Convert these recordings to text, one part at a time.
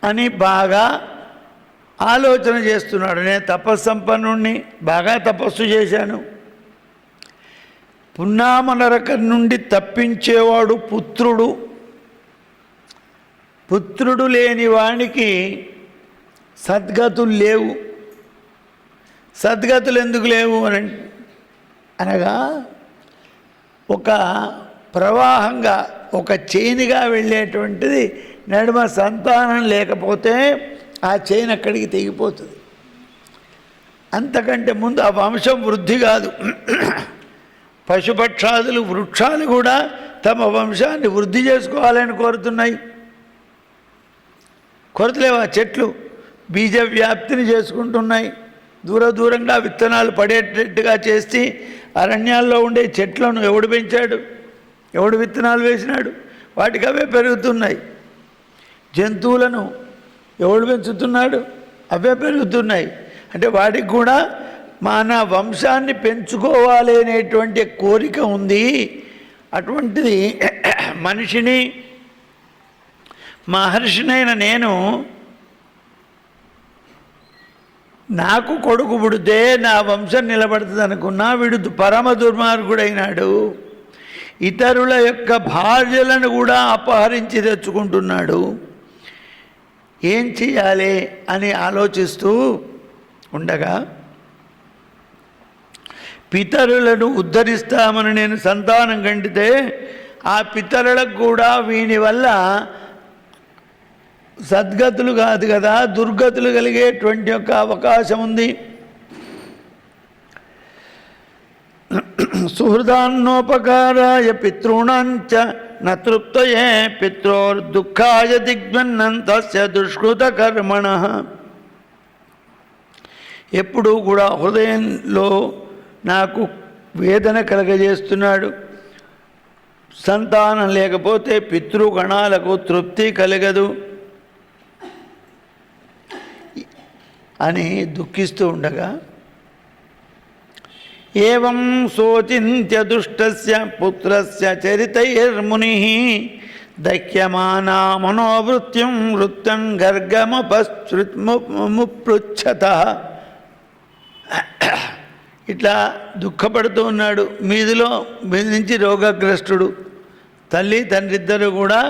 అని బాగా ఆలోచన చేస్తున్నాడు. నేను తపస్సంపన్నుణ్ణి, బాగా తపస్సు చేశాను. పున్నామనరకం నుండి తప్పించేవాడు పుత్రుడు. పుత్రుడు లేని వానికి సద్గతులు లేవు. సద్గతులు ఎందుకు లేవు అనగా ఒక ప్రవాహంగా, ఒక చైన్గా వెళ్ళేటువంటిది నడుమ సంతానం లేకపోతే ఆ చైన్ అక్కడికి తెగిపోతుంది. అంతకంటే ముందు ఆ వంశం వృద్ధి కాదు. పశుపక్షాదులు, వృక్షాలు కూడా తమ వంశాన్ని వృద్ధి చేసుకోవాలని కోరుతున్నాయి. కొరతలేవా? చెట్లు బీజ వ్యాప్తిని చేసుకుంటున్నాయి. దూరంగా విత్తనాలు పడేటట్టుగా చేసి అరణ్యాల్లో ఉండే చెట్లను ఎవడు పెంచాడు? ఎవడు విత్తనాలు వేసినాడు? వాటికి అవే పెరుగుతున్నాయి. జంతువులను ఎవడు పెంచుతున్నాడు? అవే పెరుగుతున్నాయి. అంటే వాటికి కూడా మన వంశాన్ని పెంచుకోవాలి అనేటువంటి కోరిక ఉంది. అటువంటిది మనిషిని, మహర్షినైన నేను, నాకు కొడుకు పుడితే నా వంశం నిలబడుతుంది అనుకున్నా, వీడు పరమ దుర్మార్గుడైనాడు. ఇతరుల యొక్క భార్యలను కూడా అపహరించి తెచ్చుకుంటున్నాడు. ఏం చేయాలి అని ఆలోచిస్తూ ఉండగా, పితరులను ఉద్ధరిస్తామని నేను సంతానం కంటితే ఆ పితరులకు కూడా వీని వల్ల సద్గతులు కాదు కదా, దుర్గతులు కలిగేటువంటి యొక్క అవకాశం ఉంది. సుహృదాన్నోపకారాయ పితॄణాంచ నతృప్తయే పిత్రోర్దుఃఖాయ దిగ్మన్నం తస్య దుష్కృత కర్మణః. ఎప్పుడూ కూడా హృదయంలో నాకు వేదన కలగజేస్తున్నాడు. సంతానం లేకపోతే పితృగణాలకు తృప్తి కలగదు అని దుఃఖిస్తూ ఉండగా, ఏవం శోచింత్య దుష్టస్య పుత్రస్య చరితైర్మునిః దహ్యమానా మనోవృత్తిం వృత్తం గర్గమపృచ్ఛతః. ఇట్లా దుఃఖపడుతూ ఉన్నాడు. మీద నుంచి రోగగ్రస్తుడు. తల్లి తండ్రిద్దరు కూడా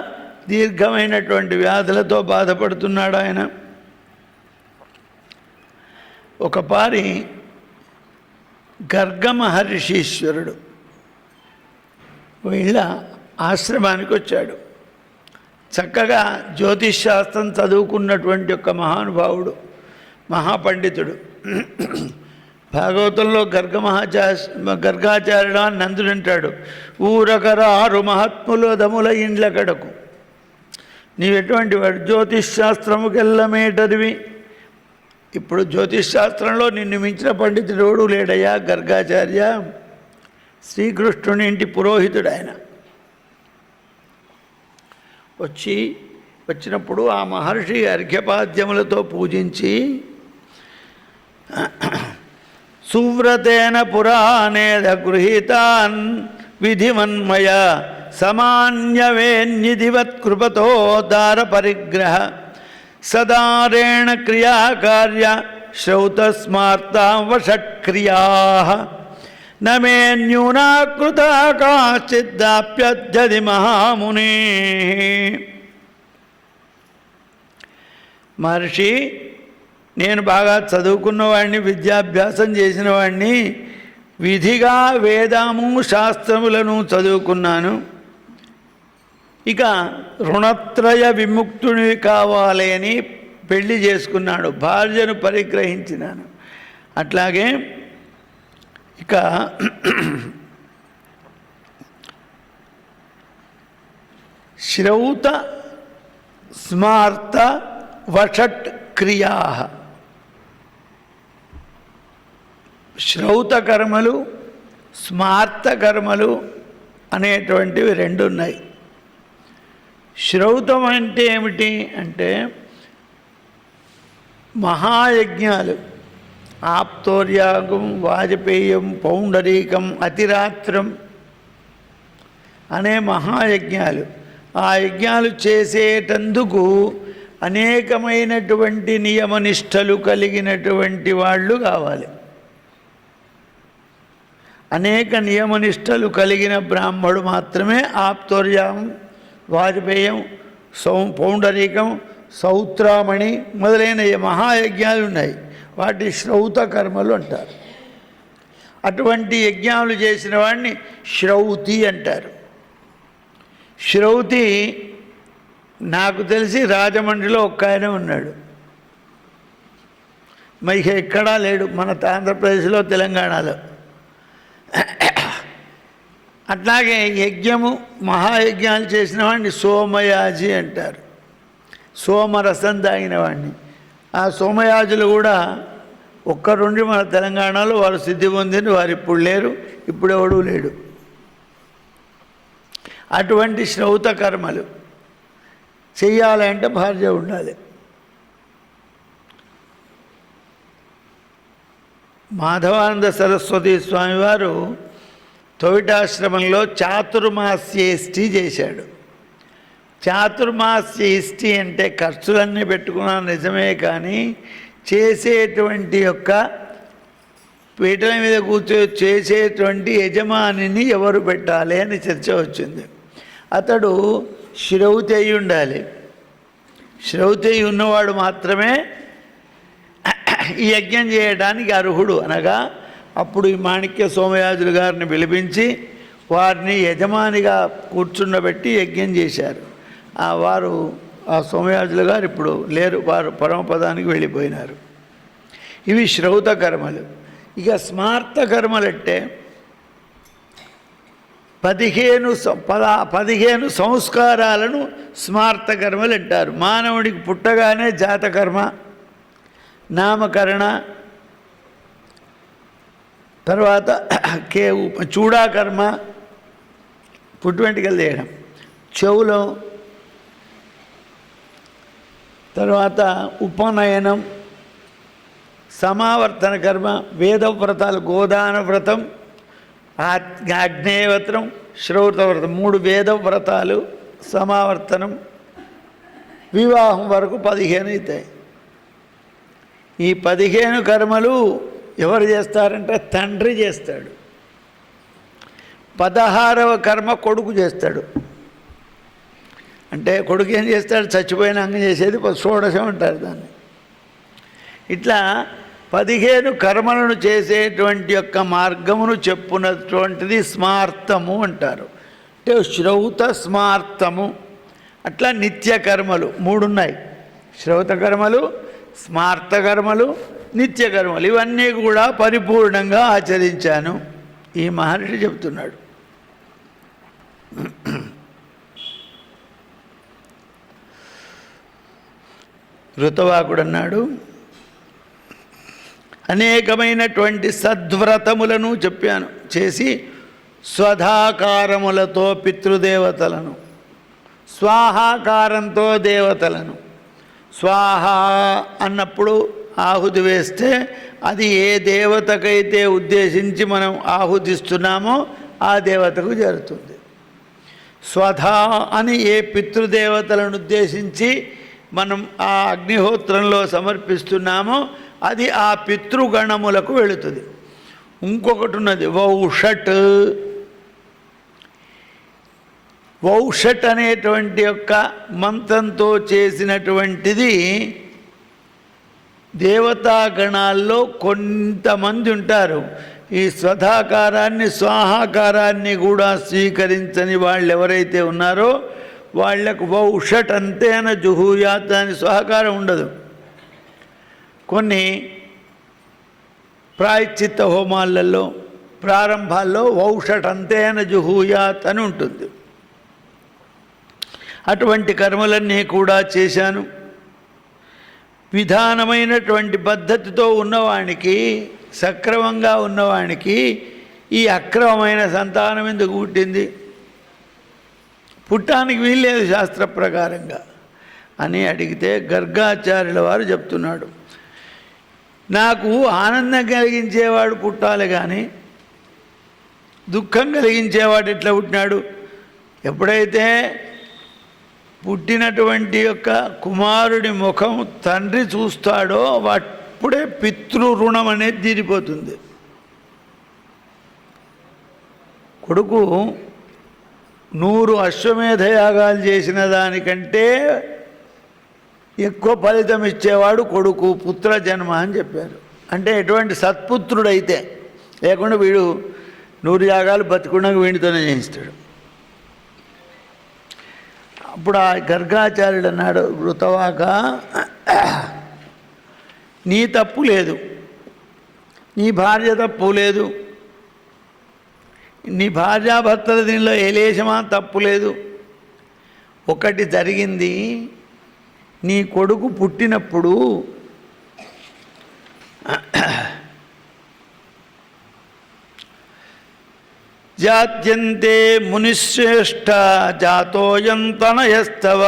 దీర్ఘమైనటువంటి వ్యాధులతో బాధపడుతున్నాడు ఆయన. ఒకపారి గర్గ మహర్షీశ్వరుడు వీళ్ళ ఆశ్రమానికి వచ్చాడు. చక్కగా జ్యోతిష్శాస్త్రం చదువుకున్నటువంటి ఒక మహానుభావుడు, మహాపండితుడు. భాగవతంలో గర్గాచార్యుడు అని నందుడు అంటాడు, ఊరకరారు మహాత్ములు దముల ఇండ్ల కడకు. నీవెటువంటి వాడు? జ్యోతిష్శాస్త్రముకెల్లమేటరివి. ఇప్పుడు జ్యోతిష్శాస్త్రంలో నిన్ను మించిన పండితుడు లేడయ్యా గర్గాచార్య. శ్రీకృష్ణుని ఇంటి పురోహితుడు ఆయన. వచ్చినప్పుడు ఆ మహర్షి అర్ఘ్యపాద్యములతో పూజించి, సువ్రతేన పురాణేద గృహీతాన్ విధిమన్మయ సమాన్యవేన్నిధివత్ కృపతో దార పరిగ్రహ సదారేణ క్రియాకార్య శ్రౌతస్మార్తాం వషట్క్రియాః నమే న్యూనాకృత కాశ్చిదాప్యద్యది మహామునే. మహర్షి, నేను బాగా చదువుకున్నవాడిని, విద్యాభ్యాసం చేసిన వాడిని, విధిగా వేదము శాస్త్రములను చదువుకున్నాను. ఇక రుణత్రయ విముక్తుని కావాలి అని పెళ్లి చేసుకున్నాడు, భార్యను పరిగ్రహించినాను. అట్లాగే ఇక శ్రౌత స్మార్త వషట్ క్రియా. శ్రౌత కర్మలు, స్మార్త కర్మలు అనేటువంటివి రెండు ఉన్నాయి. శ్రౌతం అంటే ఏమిటి అంటే మహాయజ్ఞాలు, ఆప్తోర్యాగం, వాజపేయం, పౌండరీకం, అతిరాత్రం అనే మహాయజ్ఞాలు. ఆ యజ్ఞాలు చేసేటందుకు అనేకమైనటువంటి నియమనిష్టలు కలిగినటువంటి వాళ్ళు కావాలి. అనేక నియమనిష్టలు కలిగిన బ్రాహ్మడు మాత్రమే ఆప్తోర్యామం, వాజపేయం, పౌండరీకం, సౌత్రామణి మొదలైన మహాయజ్ఞాలు ఉన్నాయి. వాటి శ్రౌత కర్మలు అంటారు. అటువంటి యజ్ఞాలు చేసిన వాడిని శ్రౌతి అంటారు. శ్రౌతి నాకు తెలిసి రాజమండ్రిలో ఒక్క ఆయన ఉన్నాడు, మరి ఎక్కడా లేడు మన ఆంధ్రప్రదేశ్లో, తెలంగాణలో. అట్లాగే యజ్ఞము మహాయజ్ఞాలు చేసిన వాడిని సోమయాజి అంటారు. సోమరసం తాగిన వాడిని. ఆ సోమయాజులు కూడా ఒక్కరుండి మన తెలంగాణలో వారు సిద్ధి పొందిన వారు ఇప్పుడు లేరు, ఇప్పుడు ఎవడూ లేడు. అటువంటి శ్రౌత కర్మలు చెయ్యాలంటే భార్య ఉండాలి. మాధవానంద సరస్వతి స్వామివారు తొవిటాశ్రమంలో చాతుర్మాస్యేష్టి చేశాడు. చాతుర్మాస్యేష్టి అంటే ఖర్చులన్నీ పెట్టుకున్నాను నిజమే, కానీ చేసేటువంటి యొక్క పీటల మీద చేసేటువంటి యజమానిని ఎవరు పెట్టాలి అని చర్చ వచ్చింది. అతడు శ్రౌతి అయి ఉండాలి. శ్రౌతి అయి ఉన్నవాడు మాత్రమే ఈ యజ్ఞం చేయడానికి అర్హుడు. అనగా అప్పుడు ఈ మాణిక్య సోమయాజులు గారిని పిలిపించి వారిని యజమానిగా కూర్చుండబెట్టి యజ్ఞం చేశారు. వారు ఆ సోమయాజులు గారు ఇప్పుడు లేరు, వారు పరమపదానికి వెళ్ళిపోయినారు. ఇవి శ్రౌత కర్మలు. ఇక స్మార్త కర్మలంటే 15 సంస్కారాలను స్మార్త కర్మలు అంటారు. మానవుడికి పుట్టగానే జాతకర్మ, నామకరణ, తర్వాత చూడాకర్మ, పుట్టు వెంట్రుకలు తీయడం, చెవులో, తర్వాత ఉపనయనం, సమావర్తన కర్మ, వేదవ్రతాలు, గోదాన వ్రతం, ఆగ్నేయవ్రతం, శ్రౌతవ్రతం, 3 వేదవ్రతాలు, సమావర్తనం, వివాహం వరకు 15 అవుతాయి. ఈ 15 కర్మలు ఎవరు చేస్తారంటే తండ్రి చేస్తాడు. 16వ కర్మ కొడుకు చేస్తాడు. అంటే కొడుకు ఏం చేస్తాడు? చచ్చిపోయినాక చేసేది షోడశం అంటారు దాన్ని. ఇట్లా 15 కర్మలను చేసేటువంటి యొక్క మార్గమును చెప్పున్నటువంటిది స్మార్తము అంటారు. అంటే శ్రౌత స్మార్తము. అట్లా నిత్య కర్మలు 3 ఉన్నాయి. శ్రౌత కర్మలు, స్మార్త కర్మలు, నిత్య కర్మలు. ఇవన్నీ కూడా పరిపూర్ణంగా ఆచరించాను ఈ మహర్షి చెప్తున్నాడు. ఋతవాకుడు అన్నాడు, అనేకమైనటువంటి సద్వ్రతములను చెప్పాను చేసి స్వధాకారములతో పితృదేవతలను, స్వాహాకారంతో దేవతలను. స్వాహ అన్నప్పుడు ఆహుతి వేస్తే అది ఏ దేవతకైతే ఉద్దేశించి మనం ఆహుతిస్తున్నామో ఆ దేవతకు చేరుతుంది. స్వధా అని ఏ పితృదేవతలను ఉద్దేశించి మనం ఆ అగ్నిహోత్రంలో సమర్పిస్తున్నామో అది ఆ పితృగణములకు వెళుతుంది. ఇంకొకటి ఉన్నది వౌషట్. వౌషట్ అనేటువంటి యొక్క మంత్రంతో చేసినటువంటిది దేవతాగణాల్లో కొంతమంది ఉంటారు. ఈ స్వధాకారాన్ని, స్వాహాకారాన్ని కూడా స్వీకరించని వాళ్ళు ఎవరైతే ఉన్నారో వాళ్లకు వౌషట్ అంతేన జుహూయాత్ అని స్వాహాకారం ఉండదు. కొన్ని ప్రాయశ్చిత్త హోమాలలో ప్రారంభాల్లో వౌషట్ అంతేన జుహూయాత్ అని ఉంటుంది. అటువంటి కర్మలన్నీ కూడా చేశాను. విధానమైనటువంటి పద్ధతితో ఉన్నవానికి, సక్రమంగా ఉన్నవానికి ఈ అక్రమమైన సంతానం ఎందుకు పుట్టింది? పుట్టానికి వీల్లేదు శాస్త్ర ప్రకారంగా అని అడిగితే గర్గాచార్యుల వారు చెప్తున్నాడు, నాకు ఆనందం కలిగించేవాడు పుట్టాలి కానీ దుఃఖం కలిగించేవాడు ఎట్లా పుట్టినాడు? ఎప్పుడైతే పుట్టినటువంటి యొక్క కుమారుడి ముఖం తండ్రి చూస్తాడో అప్పుడే పితృరుణం అనేది తీరిపోతుంది. కొడుకు 100 అశ్వమేధయాగాలు చేసిన దానికంటే ఎక్కువ ఫలితం ఇచ్చేవాడు కొడుకు, పుత్ర జన్మ అని చెప్పారు. అంటే ఎటువంటి సత్పుత్రుడైతే, లేకుండా వీడు 100 యాగాలు బతికుండా వీడితోనే చేయిస్తాడు. అప్పుడు ఆ గర్గాచార్యుడు అన్నాడు, ఋతవాక నీ తప్పు లేదు, నీ భార్య తప్పు లేదు, నీ భార్యాభర్తల దీనిలో ఏలేశమా తప్పు లేదు. ఒకటి జరిగింది, నీ కొడుకు పుట్టినప్పుడు జాత్యంతే మునిశ్రేష్ఠ జాతోయం తనయస్తవ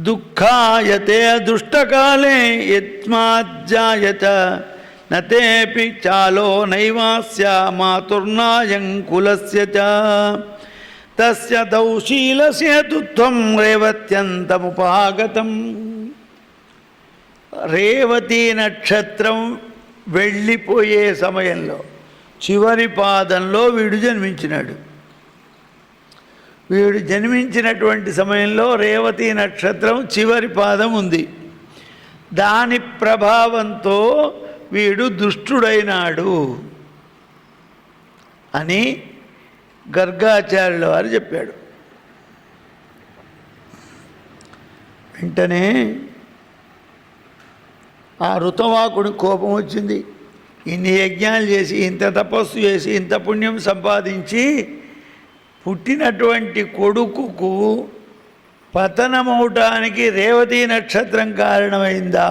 దుఃఖాయతే దుష్టకాలే యత్మాజ్జాయత నతేపి చాలో నైవాస్య మాతుర్నాయం కులస్య చ తస్య దౌశీలసేతుత్వం రేవత్యంతముపాగతం. రేవతి నక్షత్రం వెళ్ళిపోయే సమయంలో చివరి పాదంలో వీడు జన్మించినాడు. వీడు జన్మించినటువంటి సమయంలో రేవతి నక్షత్రం చివరి పాదం ఉంది. దాని ప్రభావంతో వీడు దుష్టుడైనాడు అని గర్గాచార్యుల వారు చెప్పాడు. వెంటనే ఆ ఋతవాకుడికి కోపం వచ్చింది. ఇన్ని యజ్ఞాలు చేసి, ఇంత తపస్సు చేసి, ఇంత పుణ్యం సంపాదించి పుట్టినటువంటి కొడుకుకు పతనమవటానికి రేవతి నక్షత్రం కారణమైందా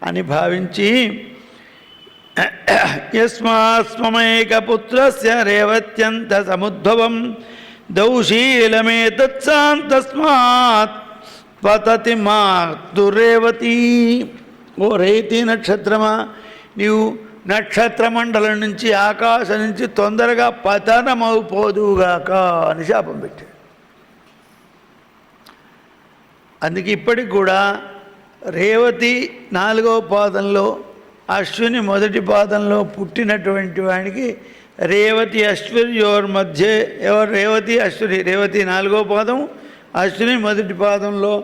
అని భావించి యస్మాస్మమైక పుత్రస్య రేవత్యంత సముద్భవం దౌశీలమేతత్సాంతస్మాత్ పతతి మాతురేవతి. ఓ రేవతి నక్షత్రమా, నీవు నక్షత్రమండలం నుంచి, ఆకాశం నుంచి తొందరగా పతనమైపోదుగాక అని శాపం పెట్టాడు. అందుకే ఇప్పటికి కూడా రేవతి 4వ పాదంలో, అశ్విని 1వ పాదంలో పుట్టినటువంటి వానికి రేవతి అశ్వర్యోర్ మధ్య, ఎవరు రేవతి అశ్విని, రేవతి 4వ పాదం, అశ్విని 1వ పాదంలో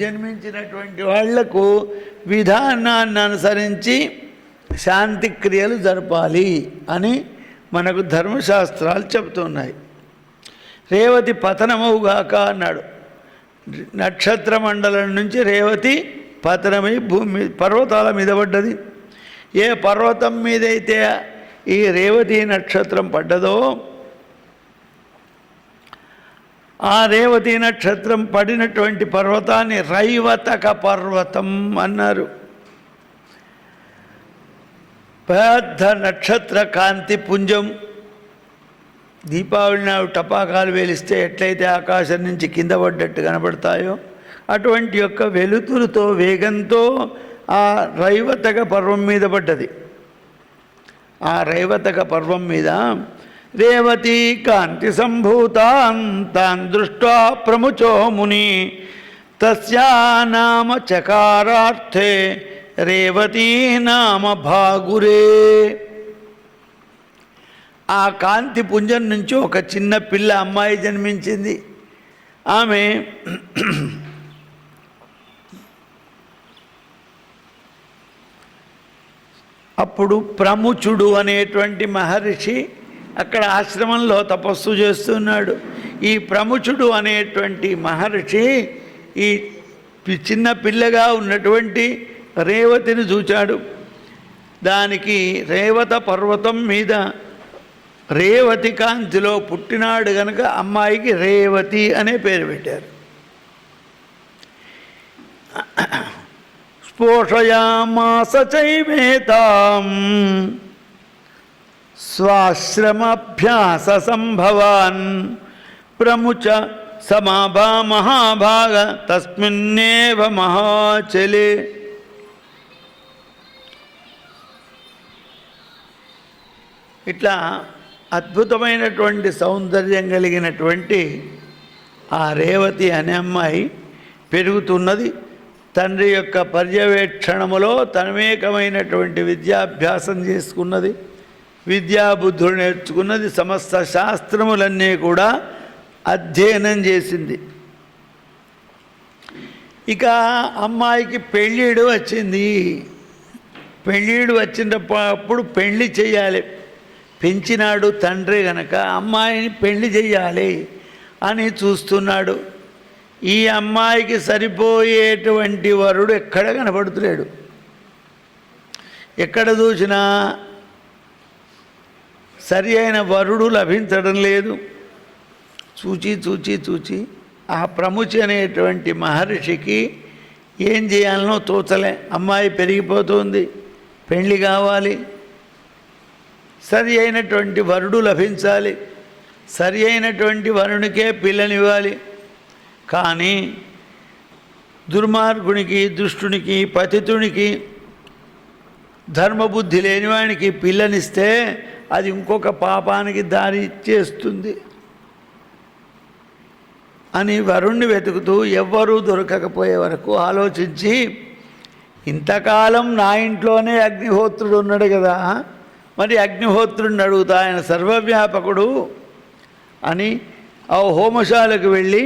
జన్మించినటువంటి వాళ్లకు విధానాన్ని అనుసరించి శాంతి క్రియలు జరపాలి అని మనకు ధర్మశాస్త్రాలు చెబుతున్నాయి. రేవతి పతనమవుగాక అన్నాడు. నక్షత్ర మండలం నుంచి రేవతి పతనమై భూమి పర్వతాల మీద పడ్డది. ఏ పర్వతం మీదైతే ఈ రేవతి నక్షత్రం పడ్డదో ఆ రేవతి నక్షత్రం పడినటువంటి పర్వతాన్ని రైవతక పర్వతం అన్నారు. పెద్ద నక్షత్ర కాంతి పుంజం. దీపావళి నాడు టపాకాలు వేలిస్తే ఎట్లయితే ఆకాశం నుంచి కింద పడ్డట్టు కనబడతాయో అటువంటి యొక్క వెలుతురుతో వేగంతో ఆ రైవతక పర్వం మీద పడ్డది. ఆ రైవతక పర్వం మీద రేవతీ కాంతి సంభూతాన్ తాన్ దృష్ట్వా ప్రముచో ముని తస్యా నామ చకారార్థే రేవతీ నామ భాగురే. ఆ కాంతి పుంజం నుంచి ఒక చిన్న పిల్ల అమ్మాయి జన్మించింది. ఆమె అప్పుడు ప్రముచుడు అనేటువంటి మహర్షి అక్కడ ఆశ్రమంలో తపస్సు చేస్తున్నాడు. ఈ ప్రముచుడు అనేటువంటి మహర్షి ఈ చిన్న పిల్లగా ఉన్నటువంటి రేవతిని చూచాడు. దానికి రేవత పర్వతం మీద రేవతి కాంతిలో పుట్టినాడు గనుక అమ్మాయికి రేవతి అనే పేరు పెట్టారు. స్పోషయామాస చైవేతాం స్వాశ్రమాభ్యాస సంభవాన్ ప్రముచ సమాభా మహాభాగ తస్మిన్నేవ మహాచలే. ఇట్లా అద్భుతమైనటువంటి సౌందర్యం కలిగినటువంటి ఆ రేవతి అనే అమ్మాయి పెరుగుతున్నది. తండ్రి యొక్క పర్యవేక్షణములో తన్మేకమైనటువంటి విద్యాభ్యాసం చేసుకున్నది, విద్యాబుద్ధులు నేర్చుకున్నది, సమస్త శాస్త్రములన్నీ కూడా అధ్యయనం చేసింది. ఇక అమ్మాయికి పెళ్ళిడు వచ్చింది. పెళ్ళిడు వచ్చినప్పుడు పెళ్ళి చేయాలి, పెంచినాడు తండ్రి గనక అమ్మాయిని పెళ్ళి చేయాలి అని చూస్తున్నాడు. ఈ అమ్మాయికి సరిపోయేటువంటి వరుడు ఎక్కడ కనపడుతున్నాడు. ఎక్కడ చూసినా సరి అయిన వరుడు లభించడం లేదు. చూచి చూచి చూచి ఆ ప్రముచి అనేటువంటి మహర్షికి ఏం చేయాలనో తోచలే. అమ్మాయి పెరిగిపోతుంది, పెళ్ళి కావాలి, సరి అయినటువంటి వరుడు లభించాలి, సరి అయినటువంటి వరునికే పిల్లనివ్వాలి. కానీ దుర్మార్గునికి, దుష్టునికి, పతితునికి, ధర్మబుద్ధి లేనివానికి పిల్లనిస్తే అది ఇంకొక పాపానికి దారి చేస్తుంది అని వరుణ్ణి వెతుకుతూ ఎవ్వరూ దొరకకపోయే వరకు ఆలోచించి, ఇంతకాలం నా ఇంట్లోనే అగ్నిహోత్రుడు ఉన్నాడు కదా, మరి అగ్నిహోత్రుడిని అడుగుతా, ఆయన సర్వవ్యాపకుడు అని ఆ హోమశాలకు వెళ్ళి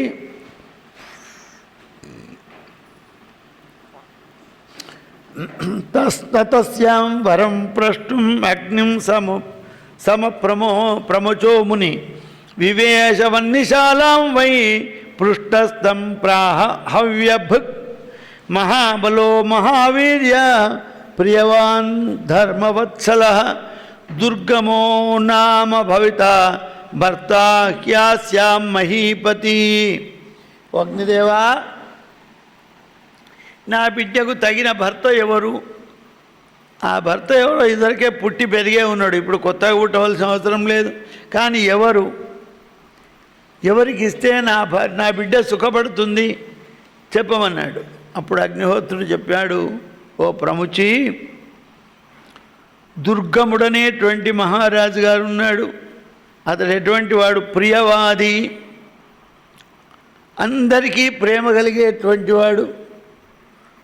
తస్యాం వరం ప్రష్టుం అగ్నిం ప్రముచో ముని వివేశవన్నిశాలాం వై పృష్టస్థం ప్రాహ హవ్యభుక్ మహాబలో మహావీర్య ప్రియవాన్ ధర్మవత్సల దుర్గమో నామ భవిత భర్త హ్యాస్యాం మహీపతి. అగ్నిదేవా, నా బిడ్డకు తగిన భర్త ఎవరు? ఆ భర్త ఎవరో ఇదివరకే పుట్టి పెరిగే ఉన్నాడు, ఇప్పుడు కొత్తగా పుట్టవలసిన అవసరం లేదు. కానీ ఎవరికి ఇస్తే నా బిడ్డ సుఖపడుతుంది చెప్పమన్నాడు. అప్పుడు అగ్నిహోత్రుడు చెప్పాడు, ఓ ప్రముచి, దుర్గముడనేటువంటి మహారాజు గారు ఉన్నాడు. అతడు ఎటువంటి వాడు? ప్రియవాది, అందరికీ ప్రేమ కలిగేటువంటి వాడు,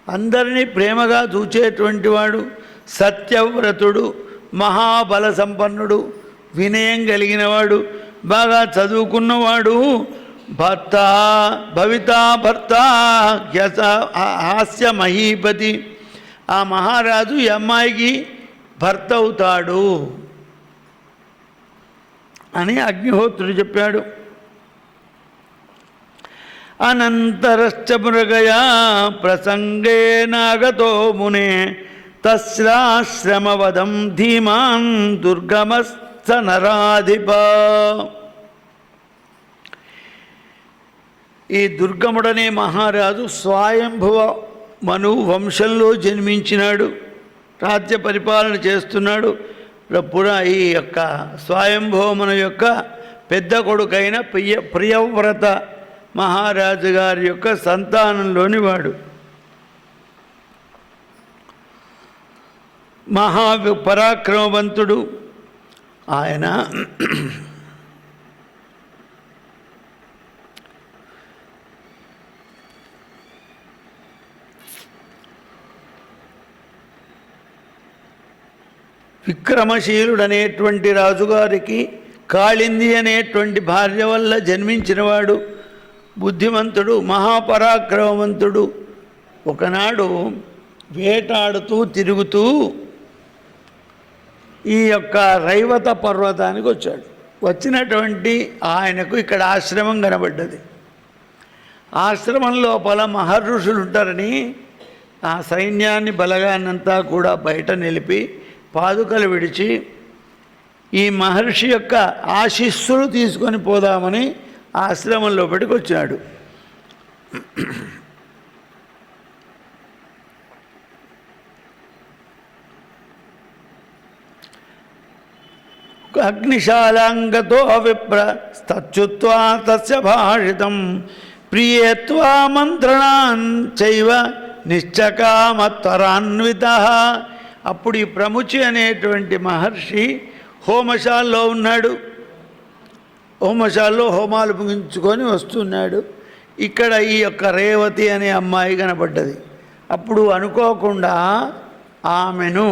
అందరినీ ప్రేమగా చూచేటువంటి వాడు, సత్యవ్రతుడు, మహాబల సంపన్నుడు, వినయం కలిగినవాడు, బాగా చదువుకున్నవాడు, భర్త భవితా భర్త హాస్య మహీపతి. ఆ మహారాజు ఈ అమ్మాయికి భర్త అవుతాడు అని అగ్నిహోత్రుడు చెప్పాడు. అనంతరశ్చ మృగయా ప్రసంగేనాగతో మునే తస్యాశ్రమవదం ధీమాన్ దుర్గమస్థ నరాధిప. ఈ దుర్గముడనే మహారాజు స్వయంభువ మను వంశంలో జన్మించినాడు, రాజ్య పరిపాలన చేస్తున్నాడు. ఈ యొక్క స్వయంభూమను యొక్క పెద్ద కొడుకైన ప్రియవ్రత మహారాజు గారి యొక్క సంతానంలోని వాడు. పరాక్రమవంతుడు ఆయన. విక్రమశీలుడనేటువంటి రాజుగారికి కాళింది అనేటువంటి భార్య వల్ల జన్మించినవాడు, బుద్ధిమంతుడు, మహాపరాక్రమవంతుడు. ఒకనాడు వేటాడుతూ తిరుగుతూ ఈ యొక్క రైవత పర్వతానికి వచ్చాడు. వచ్చినటువంటి ఆయనకు ఇక్కడ ఆశ్రమం కనబడ్డది. ఆశ్రమం లోపల మహర్షులు ఉంటారని ఆ సైన్యాన్ని బలగాన్నంతా కూడా బయట నిలిపి పాదుకలు విడిచి ఈ మహర్షి యొక్క ఆశీస్సులు తీసుకొని పోదామని ఆశ్రమం లోపలికి వచ్చాడు. అగ్నిశాలాంగతో విప్ర స్తచ్చుత్వా తస్య భాషితం ప్రియేత్వా మంత్రణాన్ చైవ నిశ్చకామత్వరాన్విత. అప్పుడు ఈ ప్రముచి అనేటువంటి మహర్షి హోమశాలలో ఉన్నాడు. హోమశాలలో హోమాలు ముగించుకొని వస్తున్నాడు. ఇక్కడ ఈ యొక్క రేవతి అనే అమ్మాయి కనపడ్డది. అప్పుడు అనుకోకుండా ఆమెను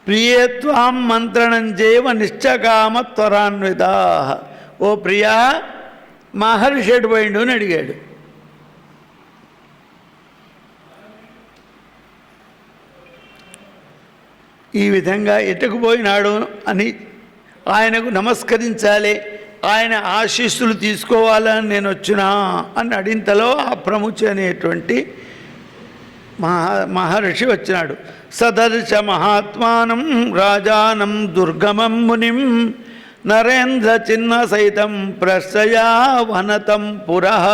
ప్రియేత్వాం మంత్రణం చేయవ నిశ్చకామ త్వరాన్విత, ఓ ప్రియా మహర్షి ఎటు పోయిండు అని అడిగాడు. ఈ విధంగా ఎటుకుపోయినాడు అని ఆయనకు నమస్కరించాలి, ఆయన ఆశీస్సులు తీసుకోవాలని నేను వచ్చినా అని అడింతలో ఆ ప్రముఖ అనేటువంటి మహర్షి వచ్చినాడు. సదర్శ మహాత్మానం రాజానం దుర్గమం మునిం నరేంద్ర చిన్న సైతం ప్రశయా వనతం పురః.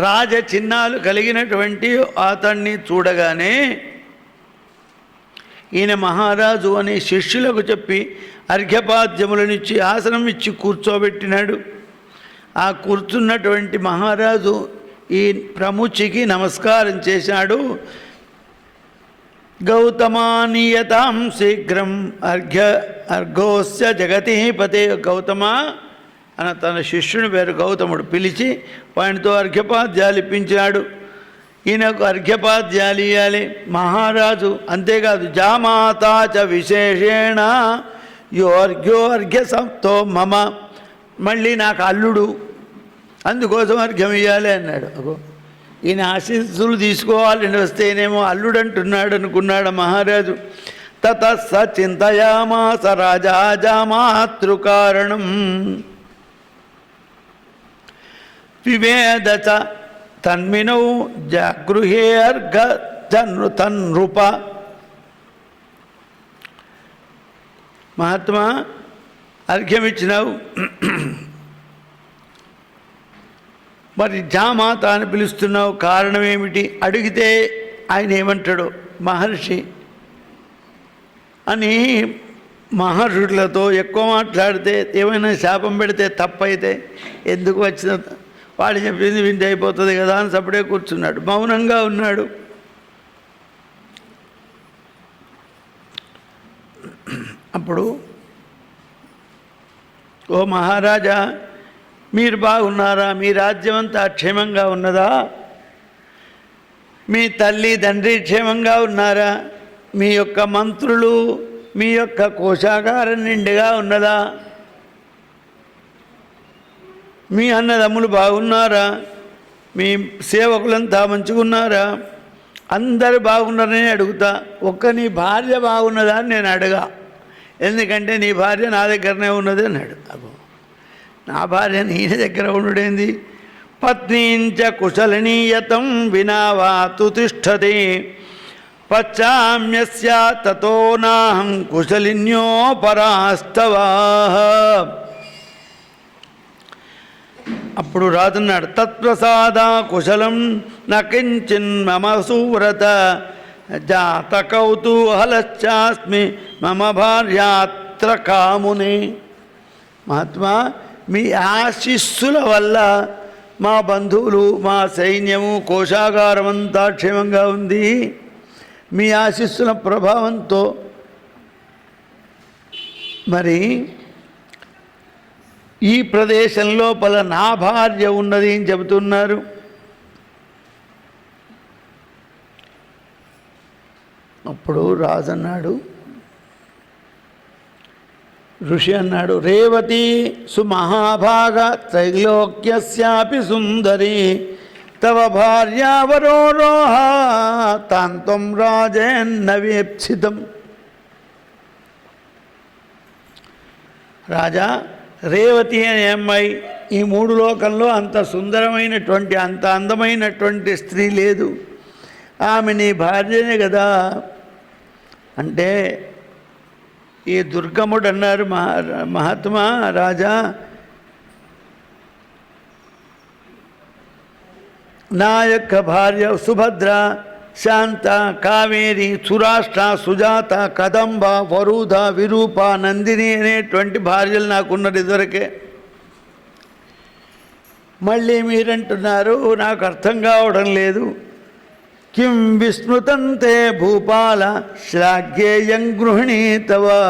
రాజ చిహ్నాలు కలిగినటువంటి అతన్ని చూడగానే ఈయన మహారాజు అని శిష్యులకు చెప్పి అర్ఘ్యపాద్యములనిచ్చి ఆసనం ఇచ్చి కూర్చోబెట్టినాడు. ఆ కూర్చున్నటువంటి మహారాజు ఈ ప్రముచికి నమస్కారం చేశాడు. గౌతమానీయతాం శీఘ్రం అర్ఘోస్య జగతిపతే. గౌతమ అన్న తన శిష్యుని పేరు గౌతముడు పిలిచి వానితో అర్ఘ్యపాద్యాలు ఇప్పించాడు. ఈయనకు అర్ఘ్యపాద్యాలు ఇవ్వాలి మహారాజు. అంతేకాదు జామాతాచ విశేషేణ యో అర్ఘ్యో అర్ఘ్య సంతో మమ, మళ్ళీ నాకు అల్లుడు, అందుకోసం అర్ఘ్యం ఇవ్వాలి అన్నాడు. ఈయన ఆశీస్సులు తీసుకోవాలని వస్తేనేమో అల్లుడు అంటున్నాడు అనుకున్నాడు మహారాజు. తత స చింతయామాస రాజా జామాతృకారణం వివేద చ తన్మినౌ జాగృహే అర్ఘ తన్నృప. మహాత్మా అర్ఘ్యం ఇచ్చినావు, మరి జామాత అని పిలుస్తున్నావు, కారణం ఏమిటి అడిగితే ఆయన ఏమంటాడు మహర్షి అని. మహర్షులతో ఎక్కువ మాట్లాడితే ఏమైనా శాపం పెడితే తప్పైతే ఎందుకు వచ్చిన వాడు చెప్పింది వింటే అయిపోతుంది కదా అని సప్పుడే కూర్చున్నాడు, మౌనంగా ఉన్నాడు. అప్పుడు ఓ మహారాజా మీరు బాగున్నారా, మీ రాజ్యం అంతా క్షేమంగా ఉన్నదా, మీ తల్లి తండ్రి క్షేమంగా ఉన్నారా, మీ యొక్క మంత్రులు మీ యొక్క కోశాగారం నిండుగా ఉన్నదా, మీ అన్నదమ్ములు బాగున్నారా, మీ సేవకులంతా మంచుకున్నారా, అందరూ బాగున్నారని అడుగుతా. ఒక్క నీ భార్య బాగున్నదా అని నేను అడగా, ఎందుకంటే నీ భార్య నా దగ్గరనే ఉన్నది అన్నాడు. అబ్బో నా భార్య నీ దగ్గర ఉండుడేంది. పత్నీంచ కుశలనీయతం వినావాతు తిష్టతి పచ్చామ్యస్య తతో నాహం కుశలిన్యోపరాస్తవా. అప్పుడు రాజున్నాడు తత్ప్రసాద కుశలం నకించిన్ మమ సువ్రత జాత కౌతూహలశ్చాస్మి మమ భార్యాత్ర కాముని. మహాత్మా మీ ఆశీస్సుల వల్ల మా బంధువులు మా సైన్యము కోశాగారం అంతా క్షేమంగా ఉంది. మీ ఆశీస్సుల ప్రభావంతో మరి ఈ ప్రదేశం లోపల నా భార్య ఉన్నది అని చెబుతున్నారు. అప్పుడు రాజు అన్నాడు, ఋషి అన్నాడు, రేవతి సుమహాభాగ త్రైలోక్యస్యాపి సుందరి తవ భార్యావరోరోహ తాంత్వం రాజేన్నవేప్సితం. రాజా, రేవతి అనే అమ్మాయి ఈ మూడు లోకంలో అంత సుందరమైనటువంటి అంత అందమైనటువంటి స్త్రీ లేదు, ఆమె నీ భార్యనే కదా అంటే ఈ దుర్గముడు అన్నారు, మహాత్మా రాజా నా యొక్క భార్య సుభద్ర, శాంత, కావేరి, సురాష్ట్ర, సుజాత, కదంబ, వరుధ, విరూప, నందిని అనేటువంటి భార్యలు నాకున్నది ఇదివరకే. మళ్ళీ మీరంటున్నారు నాకు అర్థం కావడం లేదు. కిం విస్మృతంతే భూపాల శ్లాఘ్యేయం గృహిణీతవా.